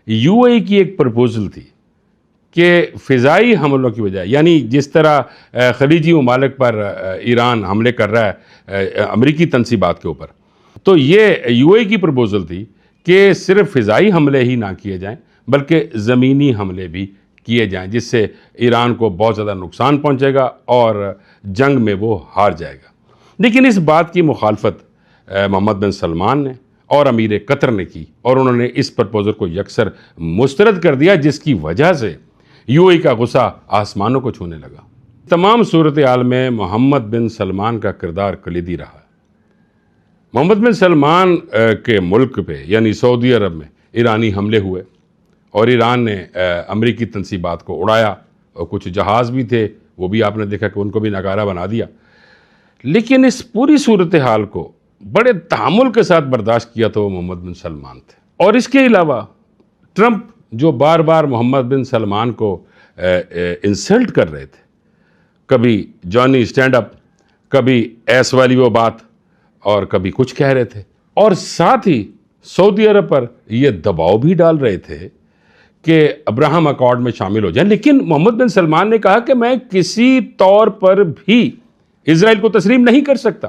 You اے کی ایک proposal تھی کہ فضائی حملوں کی وجہ، یعنی جس طرح خلیجی ممالک پر ایران حملے کر رہا ہے امریکی تنصیبات کے اوپر، تو یہ یو اے کی پرپوزل تھی کہ صرف فضائی حملے ہی نہ کیے جائیں بلکہ زمینی حملے بھی کیے جائیں، جس سے ایران کو بہت زیادہ نقصان پہنچے گا اور جنگ میں وہ ہار جائے گا۔ لیکن اس بات کی مخالفت محمد بن سلمان نے اور امیر قطر نے کی، اور انہوں نے اس پرپوزل کو یکسر مسترد کر دیا، جس کی وجہ سے یو اے کا غصہ آسمانوں کو چھونے لگا۔ تمام صورتحال میں محمد بن سلمان کا کردار کلیدی رہا۔ محمد بن سلمان کے ملک پہ یعنی سعودی عرب میں ایرانی حملے ہوئے اور ایران نے امریکی تنصیبات کو اڑایا، اور کچھ جہاز بھی تھے، وہ بھی آپ نے دیکھا کہ ان کو بھی ناکارہ بنا دیا۔ لیکن اس پوری صورتحال کو بڑے تحمل کے ساتھ برداشت کیا تو وہ محمد بن سلمان تھے۔ اور اس کے علاوہ ٹرمپ جو بار بار محمد بن سلمان کو انسلٹ کر رہے تھے، کبھی جانی اسٹینڈ اپ، کبھی ایس والی وہ بات، اور کبھی کچھ کہہ رہے تھے، اور ساتھ ہی سعودی عرب پر یہ دباؤ بھی ڈال رہے تھے کہ ابراہم اکارڈ میں شامل ہو جائیں۔ لیکن محمد بن سلمان نے کہا کہ میں کسی طور پر بھی اسرائیل کو تسلیم نہیں کر سکتا۔